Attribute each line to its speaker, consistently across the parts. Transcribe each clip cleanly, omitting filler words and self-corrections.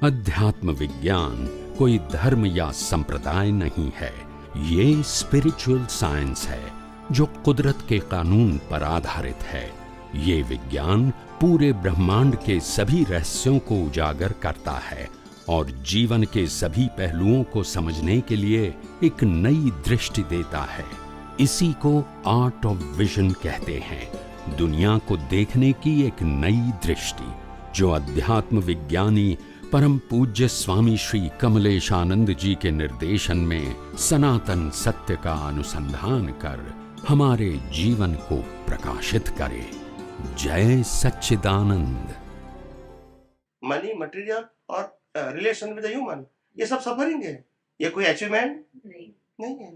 Speaker 1: अध्यात्म विज्ञान कोई धर्म या संप्रदाय नहीं है, ये स्पिरिचुअल साइंस है जो कुदरत के कानून पर आधारित है। ये विज्ञान पूरे ब्रह्मांड के सभी रहस्यों को उजागर करता है और जीवन के सभी पहलुओं को समझने के लिए एक नई दृष्टि देता है। इसी को आर्ट ऑफ विजन कहते हैं, दुनिया को देखने की एक नई दृष्टि, जो अध्यात्म विज्ञानी परम पूज्य स्वामी श्री कमलेशानंद जी के निर्देशन में सनातन सत्य का अनुसंधान कर हमारे जीवन को प्रकाशित करे। जय सच्चिदानंद।
Speaker 2: मनी, मटेरियल और रिलेशन विद द ह्यूमन, ये सब सफरिंग है, ये कोई अचीवमेंट नहीं है।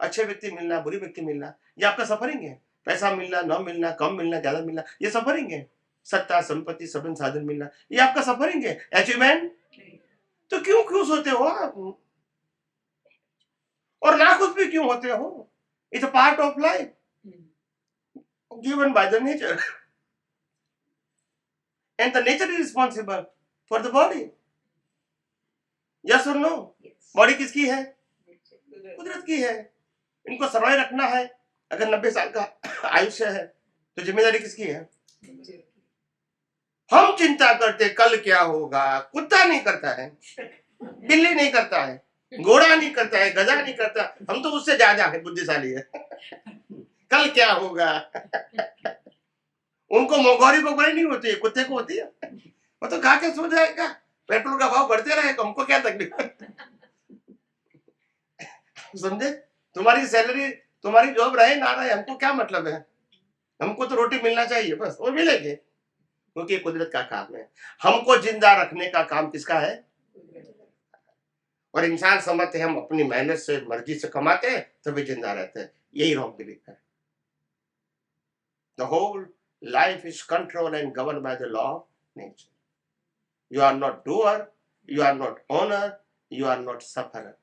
Speaker 2: अच्छे व्यक्ति मिलना, बुरी व्यक्ति मिलना, ये आपका सफरिंग है। पैसा मिलना, न मिलना, कम मिलना, ज्यादा मिलना, ये सफरिंग है। सत्ता, संपत्ति, सबन साधन मिलना, ये आपका सफरिंग है। अचीवमेंट तो क्यों खुश होते हो आप, और नाखुश भी क्यों होते हो? It's a part of life given by the nature, and the nature is responsible for the body. Yes or no? Body किसकी है? कुदरत की है। इनको सर्वाइव रखना है। अगर 90 साल का आयुष्य है तो जिम्मेदारी किसकी है? हम चिंता करते कल क्या होगा। कुत्ता नहीं करता है, बिल्ली नहीं करता है, घोड़ा नहीं करता है, गधा नहीं करता। हम तो उससे ज्यादा है बुद्धिशाली है। कल क्या होगा। उनको मोगोरी नहीं होती है, कुत्ते को होती है। वो तो खा के सो जाएगा, पेट्रोल का भाव बढ़ते रहेगा, हमको क्या तकलीफ। समझे? तुम्हारी सैलरी, तुम्हारी जॉब रहे ना रहे, हमको क्या मतलब है। हमको तो रोटी मिलना चाहिए बस, वो मिलेगी, क्योंकि कुदरत का काम है। हमको जिंदा रखने का काम किसका है? और इंसान समझते हैं हम अपनी मेहनत से, मर्जी से कमाते हैं तभी जिंदा रहते हैं। यही रॉन्ग बिलीफ है। The whole life is controlled and governed by the law of nature. You are not doer, you are not owner, you are not sufferer.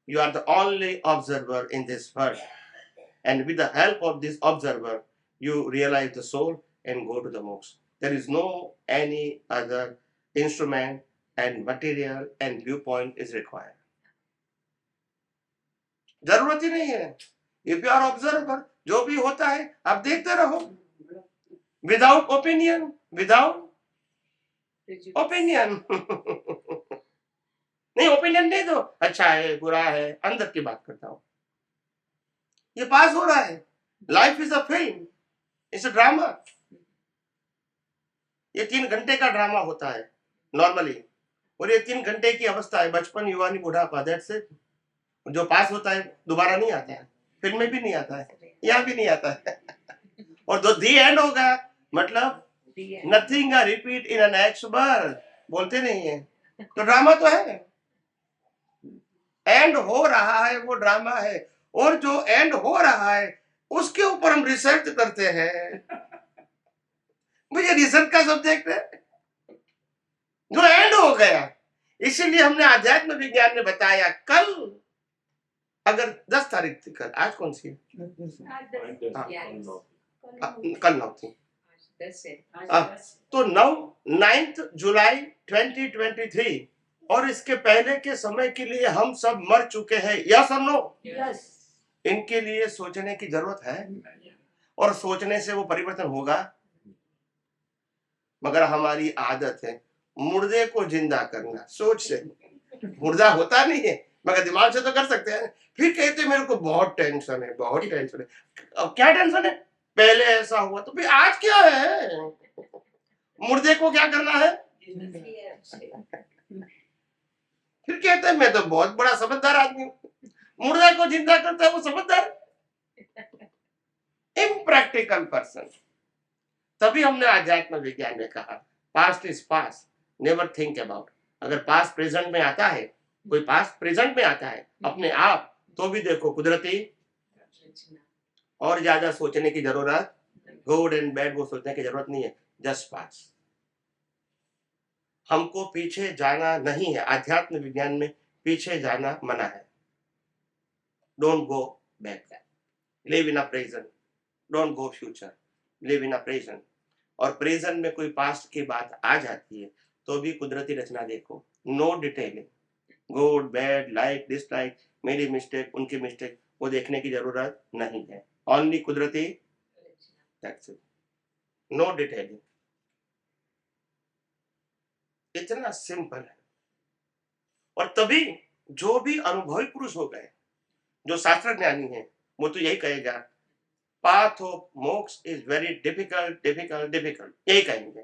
Speaker 2: You are the only observer in this world. And with the help of this observer, you realize the soul and go to the moksha. There is no any other instrument and material and viewpoint is required. जरूरत ही नहीं है। If you are observer, जो भी होता है आप देखते रहो। Without opinion, without opinion. नहीं, ओपिनियन नहीं दो, अच्छा है बुरा है, अंदर की बात करता हूं। ये पास हो रहा है। Life is a film, it's a drama. ये 3 घंटे का ड्रामा होता है नॉर्मली, और ये 3 घंटे की अवस्था है, बचपन, युवानी, बुढ़ापा। That's it. जो पास होता है दोबारा नहीं आता है, फिल्म में भी नहीं आता है, यहाँ भी नहीं आता है। और जो दी एंड होगा मतलब nothing repeat in an next birth, बोलते नहीं है, तो ड्रामा तो है। एंड हो रहा है वो ड्रामा है, और जो एंड हो रहा है उसके ऊपर हम रिसर्च करते हैं। मुझे रिसर्च का सब्जेक्ट है जो एंड हो गया। इसीलिए हमने अध्यात्म विज्ञान में बताया, कल अगर 10 तारीख थी, कल, आज कौन सी है? कल 9 थी, तो 9 जुलाई 2023, और इसके पहले के समय के लिए हम सब मर चुके हैं। यस और नो? इनके लिए सोचने की जरूरत है, और सोचने से वो परिवर्तन होगा। मगर हमारी आदत है मुर्दे को जिंदा करना, सोच से। मुर्दा होता नहीं है, मगर दिमाग से तो कर सकते हैं। फिर कहते मेरे को बहुत टेंशन है, बहुत टेंशन है। अब क्या टेंशन है? पहले ऐसा हुआ तो फिर आज क्या है? मुर्दे को क्या करना है? फिर कहते हैं मैं तो बहुत बड़ा समझदार आदमी हूं। मुर्दा को जिंदा करता है वो समझदार? Impractical person. तभी हमने अध्यात्म विज्ञान में कहा, past is past, never think about. अगर पास्ट प्रेजेंट में आता है, कोई पास्ट प्रेजेंट में आता है अपने आप, तो भी देखो कुदरती, और ज्यादा सोचने की जरूरत, गुड एंड बैड वो सोचने की जरूरत नहीं है, जस्ट पास। हमको पीछे जाना नहीं है। आध्यात्म विज्ञान में पीछे जाना मना है। Don't go back, live in a present, don't go future, live in a present. और प्रेजेंट में कोई पास्ट की बात आ जाती है तो भी कुदरती रचना देखो, no detailing, good bad like dislike, मेरी मिस्टेक उनकी मिस्टेक, वो देखने की जरूरत नहीं है, ओनली कुदरती, दैट्स इट, नो डिटेलिंग, इतना सिंपल है। और तभी जो भी अनुभवी पुरुष हो गए, जो शास्त्र ज्ञानी है, वो तो यही कहेगा पाथ ऑफ मोक्ष is very difficult difficult difficult, यही कहेंगे,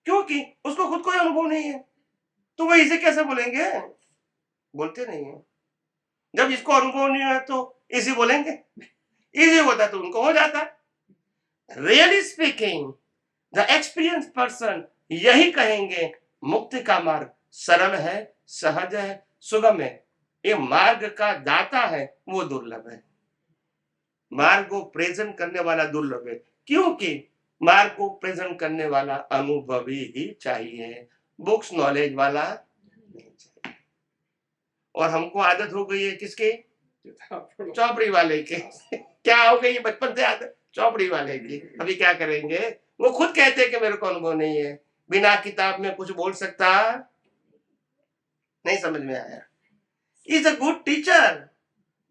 Speaker 2: क्योंकि उसको खुद कोई अनुभव नहीं है, तो वो इसे कैसे बोलेंगे, बोलते नहीं है। जब इसको अनुभव नहीं है तो इसी बोलेंगे, इजी होता तो उनको हो जाता। Really speaking the experience person यही कहेंगे मुक्ति का मार्ग सरल है, सहज है, सुगम है, ये मार्ग का दाता है वो दुर्लभ है। मार्ग को प्रेजेंट करने वाला दुर्लभ है, क्योंकि मार्ग को प्रेजेंट करने वाला अनुभवी ही चाहिए, बुक्स नॉलेज वाला नहीं चाहिए। और हमको आदत हो गई है किसकी, चौपड़ी वाले की। क्या हो गई बचपन से आदत, चौपड़ी वाले की। अभी क्या करेंगे, वो खुद कहते हैं कि मेरे को अनुभव नहीं है, बिना किताब में कुछ बोल सकता नहीं, समझ में आया। Is a good teacher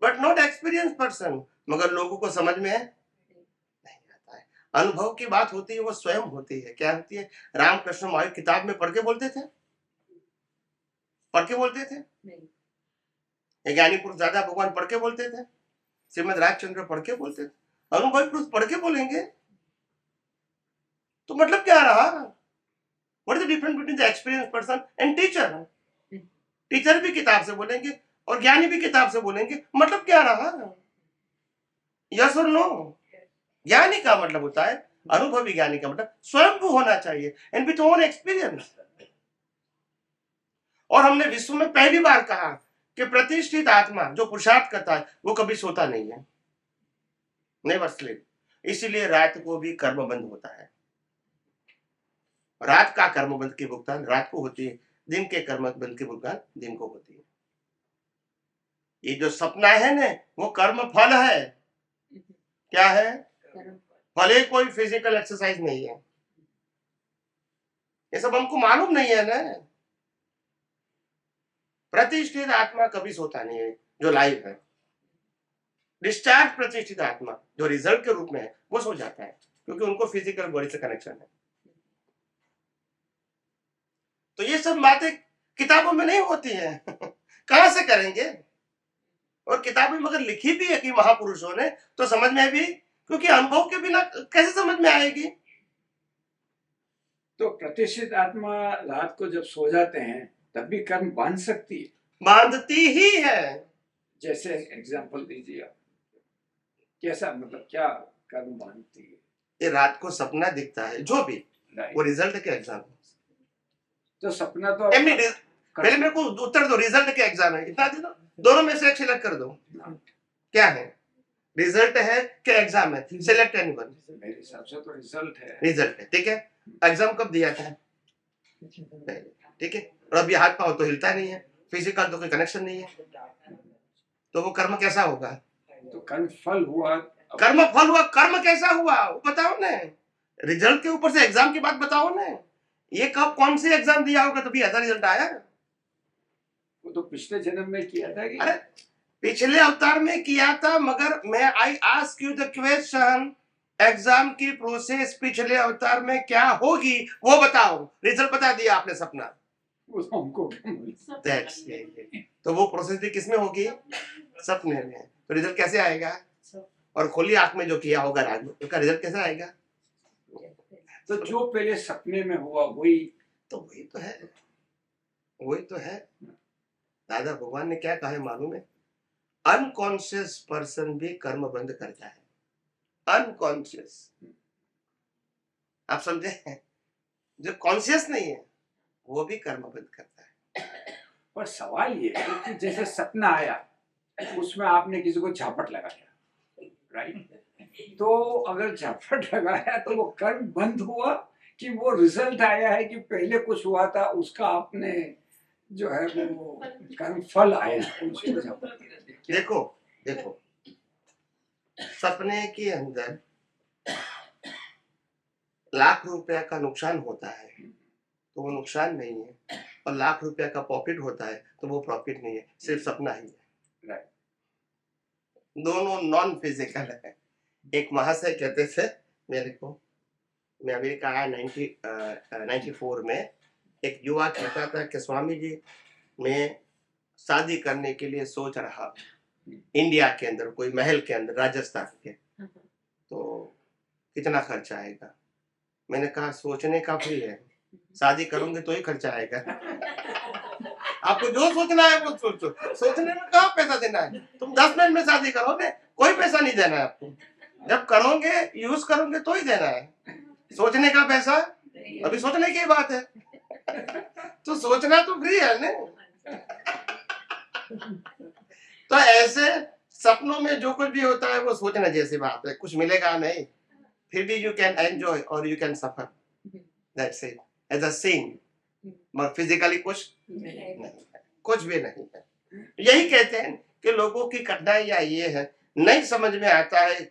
Speaker 2: but not experience person, मगर लोगों को समझ में नहीं आता है। अनुभव की बात होती है वो स्वयं होती है, क्या होती है, रामकृष्ण महावीर किताब में पढ़ के बोलते थे, पढ़ के बोलते थे, ज्ञानी पुरुष दादा भगवान पढ़ के बोलते थे, श्रीमद राजचंद्र पढ़ के बोलते थे, अनुभवी पुरुष पढ़ के बोलेंगे, तो मतलब क्या रहा, what is the difference between the experience person and teacher. Teacher भी किताब से बोलेंगे और ज्ञानी भी किताब से बोलेंगे, मतलब क्या रहा, यस और नो। ज्ञानी का मतलब होता है, अनुभवी ज्ञानी का मतलब स्वयं को होना चाहिए एंड विथ ओन एक्सपीरियंस। और हमने विश्व में पहली बार कहा कि प्रतिष्ठित आत्मा जो पुरुषार्थ करता है वो कभी सोता नहीं है, नेवर स्लीप। इसीलिए रात को भी कर्म बंद होता है, रात का कर्म बंद की भुगतान रात को होती है, दिन के कर्म बंद की भुगतान दिन को होती है। ये जो सपना है ना वो कर्म फल है, क्या है, भले कोई फिजिकल एक्सरसाइज नहीं है, ये सब हमको मालूम नहीं है ना। प्रतिष्ठित आत्मा कभी सोता नहीं है जो लाइव है, डिस्चार्ज प्रतिष्ठित आत्मा जो रिजल्ट के रूप में है वो सो जाता है, क्योंकि उनको फिजिकल बॉडी से कनेक्शन है। तो ये सब बातें किताबों में नहीं होती है कहां से करेंगे, और किताबें मगर लिखी भी है कि महापुरुषों ने, तो समझ में भी, क्योंकि अनुभव के बिना कैसे समझ में आएगी।
Speaker 3: तो प्रतिष्ठित आत्मा रात को जब सो जाते हैं तब भी कर्म बांध सकती है,
Speaker 2: बांधती ही है।
Speaker 3: जैसे एग्जांपल दीजिए आप, कैसा मतलब क्या कर्म बांधती है।
Speaker 2: ये रात को सपना दिखता है जो भी, वो रिजल्ट के एग्जाम,
Speaker 3: तो सपना तो
Speaker 2: पहले मेरे को उत्तर दो, रिजल्ट के एग्जाम है, इतना दे दो, दोनों में से एक सिलेक्ट कर दो, क्या है, रिजल्ट है कि एग्जाम है, सिलेक्ट एनीवन।
Speaker 3: मेरे हिसाब से तो रिजल्ट है,
Speaker 2: रिजल्ट है, ठीक है। एग्जाम कब दिया था, ठीक है, और अभी हाथ पाँव तो हिलता नहीं है, फिजिकल तो कोई कनेक्शन नहीं है, तो वो कर्म कैसा होगा,
Speaker 3: तो कर्म फल हुआ,
Speaker 2: कर्म फल हुआ, कर्म कैसा हुआ वो बताओ ना, रिजल्ट के ऊपर से एग्जाम की बात बताओ ना, ये कब कौन से एग्जाम दिया होगा तभी ऐसा रिजल्ट आया,
Speaker 3: वो तो पिछले जन्म में किया था कि,
Speaker 2: अरे पिछले अवतार में किया था, मगर मैं I ask you the question, exam की प्रोसेस पिछले अवतार में क्या होगी वो बताओ, रिजल्ट बता दिया आपने सपना,
Speaker 3: वो हमको
Speaker 2: तो वो प्रोसेस भी किसमें होगी, सपने में, तो रिजल्ट कैसे आएगा, और खुली आंख में जो किया होगा रात में उसका रिजल्ट कैसे आएगा,
Speaker 3: तो जो पहले सपने में हुआ वही,
Speaker 2: तो वही तो है, वही तो है। दादा भगवान ने क्या कहा है मालूम है, अनकॉन्शियस पर्सन भी कर्म बंद करता है, अनकॉन्शियस, आप समझे, जो कॉन्शियस नहीं है वो भी कर्म बंद करता है।
Speaker 3: पर सवाल ये है कि जैसे सपना आया उसमें आपने किसी को झापट लगाया, राइट, तो अगर झापट लगाया तो वो कर्म बंद हुआ कि वो रिजल्ट आया है कि पहले कुछ हुआ था उसका आपने जो है वो कर्म फल आया,
Speaker 2: देखो देखो सपने के अंदर लाख रुपया का नुकसान होता है तो वो नुकसान नहीं है, और लाख रुपया का प्रॉफिट होता है तो वो प्रॉफिट नहीं है, सिर्फ सपना ही है।
Speaker 3: राइट।
Speaker 2: दोनों नॉन फिजिकल है। एक महाशय कहते थे मेरे को, मैं अमेरिका आया 94 में, एक युवा कहता था कि स्वामी जी मैं शादी करने के लिए सोच रहा इंडिया के अंदर, कोई महल के अंदर, राजस्थान के, तो कितना खर्चा आएगा? मैंने कहा सोचने का फ्री है, शादी करूंगे तो ही खर्चा आएगा। आपको जो सोचना है वो सोचो, सोचने में कहाँ पैसा देना है? तुम 10 मिनट में शादी करोगे, कोई पैसा नहीं देना है आपको, जब करोगे यूज करोगे तो ही देना है। सोचने का पैसा अभी सोचने की बात है, तो सोचना तो फ्री है ना। तो ऐसे सपनों में जो कुछ भी होता है वो सोचने जैसी बात है, कुछ मिलेगा नहीं, फिर भी यू कैन एंजॉय और you can suffer, that's it, as a scene. मगर फिजिकली कुछ नहीं है, कुछ भी नहीं है। यही कहते हैं कि लोगों की कठिनाइयां ये है, नहीं समझ में आता है।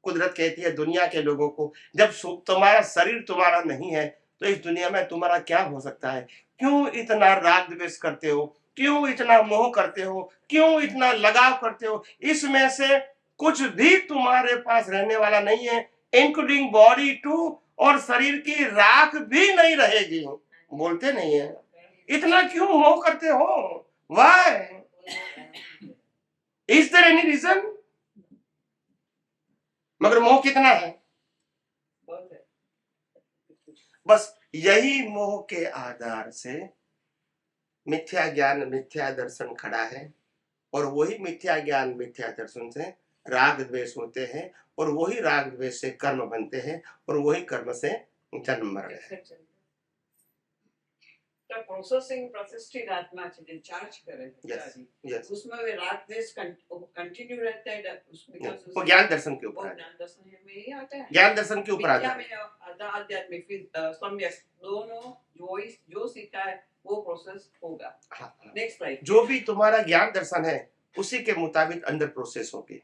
Speaker 2: कुदरत कहती है दुनिया के लोगों को, जब तुम्हारा शरीर तुम्हारा नहीं है तो इस दुनिया में तुम्हारा क्या हो सकता है? क्यों इतना राग द्वेष करते हो? क्यों इतना मोह करते हो? क्यों इतना लगाव करते हो? इसमें से कुछ भी तुम्हारे पास रहने वाला नहीं है, इंक्लूडिंग बॉडी टू, और शरीर की राख भी नहीं रहेगी। बोलते नहीं है, इतना क्यों मोह करते हो? Why? Is there any reason? मगर मोह कितना है? बस यही मोह के आधार से मिथ्या ज्ञान मिथ्या दर्शन खड़ा है, और वही मिथ्या ज्ञान मिथ्या दर्शन से राग द्वेष होते हैं, और वही राग द्वेष से कर्म बनते हैं, और वही कर्म से जन्म मरण है।
Speaker 4: प्रोसेसिंग प्रतिष्ठित आत्मा से चार्ज करे
Speaker 2: Yes.
Speaker 4: उसमें वे रात देश कंटिन्यू रहता है उसमें,
Speaker 2: वो ज्ञान दर्शन के ऊपर
Speaker 4: वो
Speaker 2: है,
Speaker 4: ज्ञान दर्शन में ही आता है।
Speaker 2: ज्ञान दर्शन के ऊपर आता
Speaker 4: विद्या
Speaker 2: है।
Speaker 4: में आध्यात्मिक सम्यक दोनों जो सीखा है वो प्रोसेस होगा।
Speaker 2: हाँ,
Speaker 4: नेक्स्ट लाइफ
Speaker 2: जो भी तुम्हारा ज्ञान दर्शन है उसी के मुताबिक अंदर प्रोसेस होगी।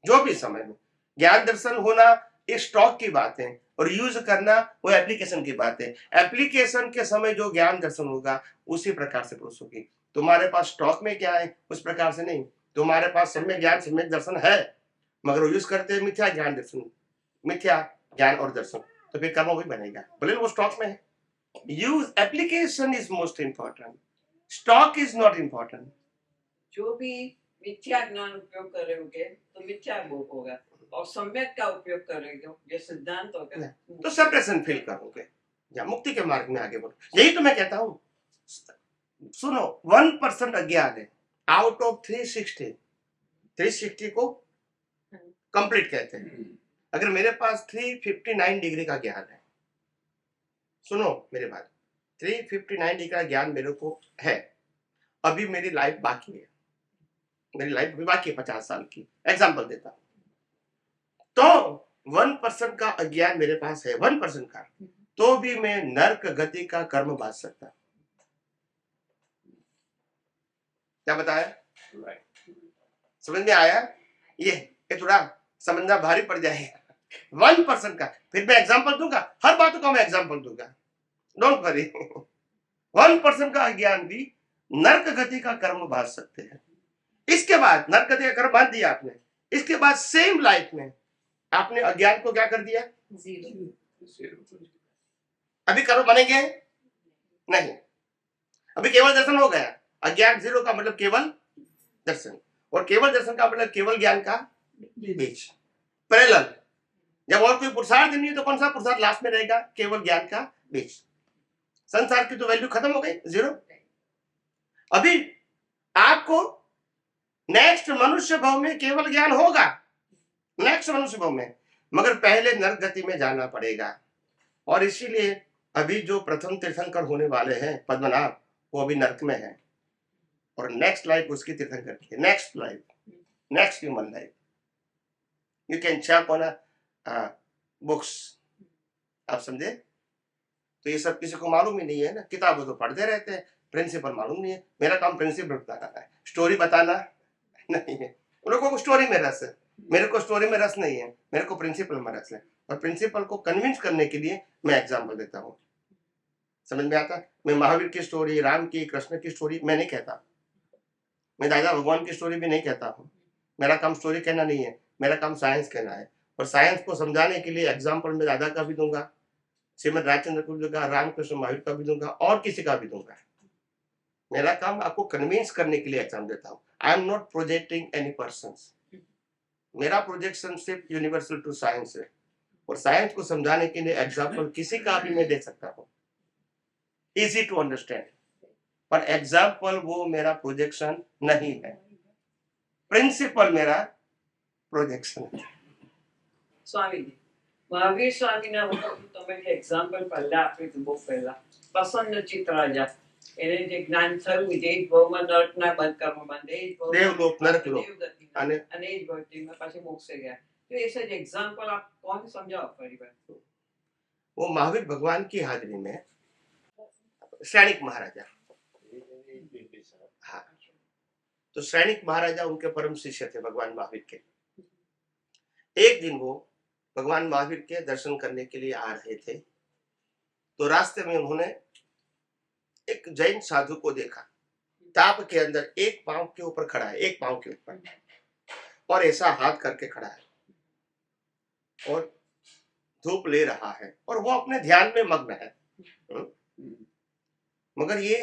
Speaker 2: जो भी समय में ज्ञान दर्शन होना एक स्टॉक की बात है, और यूज करना वो एप्लीकेशन की बात है। एप्लीकेशन के समय जो ज्ञान दर्शन होगा उसी प्रकार से प्रोसेस होगी। तुम्हारे पास स्टॉक में क्या है उस प्रकार से नहीं, तुम्हारे पास सम्यक ज्ञान सम्यक दर्शन है, मगर यूज करते हैं मिथ्या ज्ञान दर्शन, मिथ्या ज्ञान और दर्शन, तो फिर कर्म भी बनेगा, भले वो स्टॉक में है। Use application is most important, stock is not important.
Speaker 4: जो भी मिथ्या ज्ञान उपयोग करोगे तो मिथ्या भोग होगा, और सम्यक का उपयोग करोगे ये सिद्धांत होगा
Speaker 2: तो सेपरेशन फील करोगे या मुक्ति के मार्ग में आगे बढ़ो। यही तो मैं कहता हूँ। सुनो, 1% अज्ञान है आउट ऑफ 360 को कंप्लीट कहते हैं। अगर मेरे पास 359 डिग्री का ज्ञान है, सुनो मेरे बात, 359 डिग्री का ज्ञान मेरे को है, अभी मेरी लाइफ बाकी है, मेरी लाइफ भी बाकी है 50 साल की, एग्जाम्पल देता हूं। तो 1% का अज्ञान मेरे पास है, 1% का, तो भी मैं नरक गति का कर्म बांध सकता। क्या बताया? समझ में आया? ये थोड़ा समझना भारी पड़ जाएगा। 1% का, फिर मैं एग्जाम्पल दूंगा, हर बातों का मैं एग्जाम्पल दूंगा, डोंट वरी। 1% का अज्ञान भी नरक गति का कर्म बांध सकते हैं। इसके बाद नरक गति का कर्म बांध दिया आपने, इसके बाद सेम लाइफ में आपने अज्ञान को क्या कर दिया? जीरो। अभी कर्म बनेंगे नहीं, अभी केवल दर्शन हो गया। अज्ञान जीरो का मतलब केवल दर्शन, और केवल दर्शन का मतलब केवल ज्ञान का बीज, पैरेलल। जब और कोई पुरुषार्थ नहीं है तो कौन सा पुरुषार्थ लास्ट में रहेगा? केवल ज्ञान का बीज। संसार की तो वैल्यू खत्म हो गई, जीरो। अभी आपको नेक्स्ट मनुष्य भाव में केवल ज्ञान होगा, नेक्स्ट मनुष्य भाव में, मगर पहले नरक गति में जाना पड़ेगा। और इसीलिए अभी जो प्रथम तीर्थंकर होने वाले हैं पद्मनाभ, वो अभी नरक में है, और नेक्स्ट लाइफ उसकी तीर्थंकर की, next life, next human life. You can check on books, आप समझे? तो ये सब किसी को मालूम ही नहीं है ना, किताबें तो पढ़ते रहते हैं, प्रिंसिपल मालूम नहीं है। मेरा काम प्रिंसिपल बताना है, स्टोरी बताना नहीं है। उन लोगों को स्टोरी में रस है, मेरे को स्टोरी में रस नहीं है, मेरे को प्रिंसिपल में रस है, और प्रिंसिपल को कन्विंस करने के लिए मैं एग्जाम्पल देता हूँ। समझ में आता? मैं महावीर की स्टोरी, राम की, कृष्ण की स्टोरी मैं नहीं कहता, मैं दादा भगवान की स्टोरी भी नहीं कहता हूँ। मेरा काम स्टोरी कहना नहीं है, मेरा काम साइंस कहना है, और साइंस को समझाने के लिए एग्जाम्पल मैं दादा का भी दूंगा, श्रीमद राजचंद्र को भी दूंगा, रामकृष्ण महावीर का भी दूंगा, और किसी का भी दूंगा। मेरा काम आपको कन्विंस करने के लिए एग्जाम देता हूँ। I am not projecting any person. मेरा प्रोजेक्शन सिर्फ यूनिवर्सल टू साइंस है, और साइंस को समझाने के लिए एग्जाम्पल किसी का भी मैं दे सकता हूँ, इजी टू अंडरस्टैंड, पर एग्जाम्पल वो मेरा प्रोजेक्शन नहीं है, प्रिंसिपल मेरा प्रोजेक्शन है।
Speaker 4: સ્વામીજી મહાવીર સ્વામીના તમે જે એક્ઝામ્પલ પહેલા આપ્યું હતું બહુ પહેલા પ્રસન્ન ચિત્ત રાજા એને જે જ્ઞાન થયું જે ભવમાં નરકના બંધ કર્મ બાંધે
Speaker 2: દેવલોક, નરકલોક અને
Speaker 4: અને એ જ ભક્તિમાં પાછી મોક્ષે ગયા તો એ સજ એક્ઝામ્પલ આપ કોણ સમજાવો ફરી વાર
Speaker 2: वो महावीर भगवान की हाजिरी में सैनिक महाराजा, हाँ, तो सैनिक महाराजा उनके परम शिष्य थे भगवान महावीर के। एक दिन वो भगवान महावीर के दर्शन करने के लिए आ रहे थे, तो रास्ते में उन्होंने एक जैन साधु को देखा, ताप के अंदर एक पांव के ऊपर खड़ा है, एक पांव के ऊपर, और ऐसा हाथ करके खड़ा है और धूप ले रहा है, और वो अपने ध्यान में मग्न है। मगर ये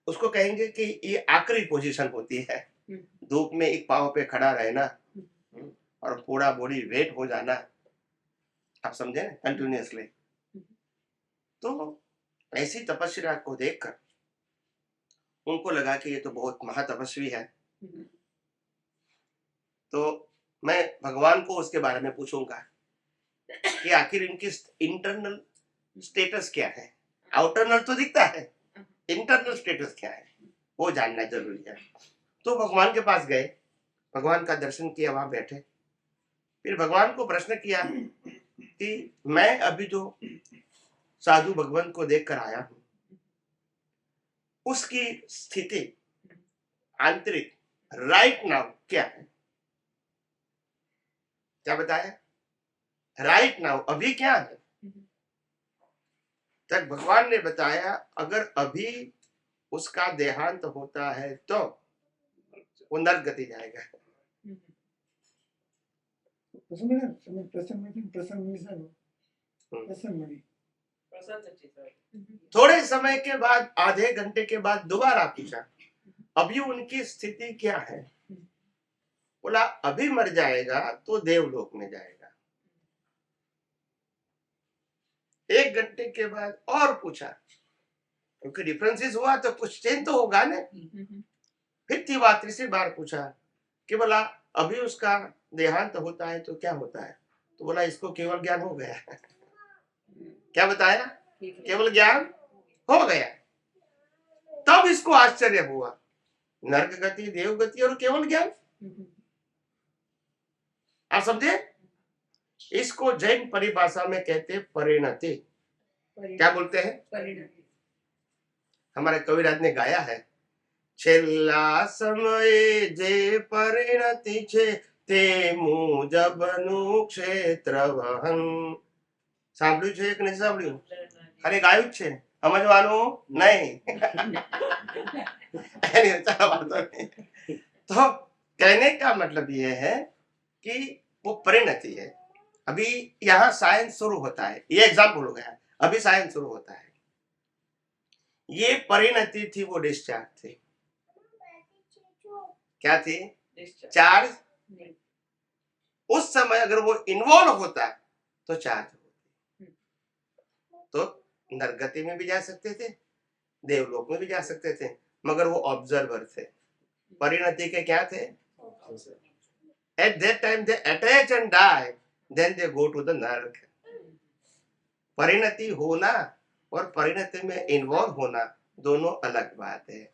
Speaker 2: उसको कहेंगे कि ये आखिरी पोजीशन होती है, धूप में एक पांव पे खड़ा रहना और पूरा बॉडी वेट हो जाना, आप समझे ना, कंटिन्यूअसली। तो ऐसी तपस्या को देखकर उनको लगा कि ये तो बहुत महातपस्वी है, तो मैं भगवान को उसके बारे में पूछूंगा कि आखिर इनकी इंटरनल स्टेटस क्या है। आउटरनल तो दिखता है, इंटरनल स्टेटस क्या है वो जानना जरूरी है। तो भगवान के पास गए, भगवान का दर्शन किया, वहां बैठे, फिर भगवान को प्रश्न किया कि मैं अभी जो साधु भगवान को देखकर आया हूं, उसकी स्थिति आंतरिक राइट नाउ क्या है। क्या बताया? राइट नाउ, अभी क्या है। तब भगवान ने बताया अगर अभी उसका देहांत होता है तो वो नरक गति जाएगा।
Speaker 4: પ્રસન્ન ચિત્ત
Speaker 2: थोड़े समय के बाद, आधे घंटे के बाद दोबारा पूछा अभी उनकी स्थिति क्या है। बोला अभी मर जाएगा तो देवलोक में जाएगा। एक घंटे के बाद और पूछा, क्योंकि डिफरेंसेस हुआ तो कुछ चेंज तो होगा ना। फिर तीसरी बार पूछा कि बोला अभी उसका देहांत होता है तो क्या होता है। तो बोला इसको केवल ज्ञान हो गया। क्या बताया? केवल ज्ञान हो गया। तब इसको आश्चर्य हुआ, नरक गति, देव गति और केवल ज्ञान। आप समझे? इसको जैन परिभाषा में कहते परिणति। क्या बोलते हैं? हमारे कविराज ने गाया है, छेल्ला समय जे परिणति छे ते मुजबनु क्षेत्र वहन। સાંભળ્યું છે કે નથી સાંભળ્યું? ખાલી ગાયું જ છે, સમજવાનું નહીં। तो कहने का मतलब ये है कि वो परिणति है। अभी यहाँ साइंस शुरू होता है, ये एग्जाम्पल हो गया, अभी साइंस शुरू होता है। ये परिणति थी, वो डिस्चार्ज थी। क्या थी? चार्ज। उस समय अगर वो इन्वॉल्व होता तो चार्ज होती, तो नरगति में भी जा सकते थे, देवलोक में भी जा सकते थे, मगर वो ऑब्जर्वर थे। परिणति के क्या थे? At that time they attach and die, then they go to the नरक। परिणति होना और परिणति में इन्वॉल्व होना दोनों अलग बात है।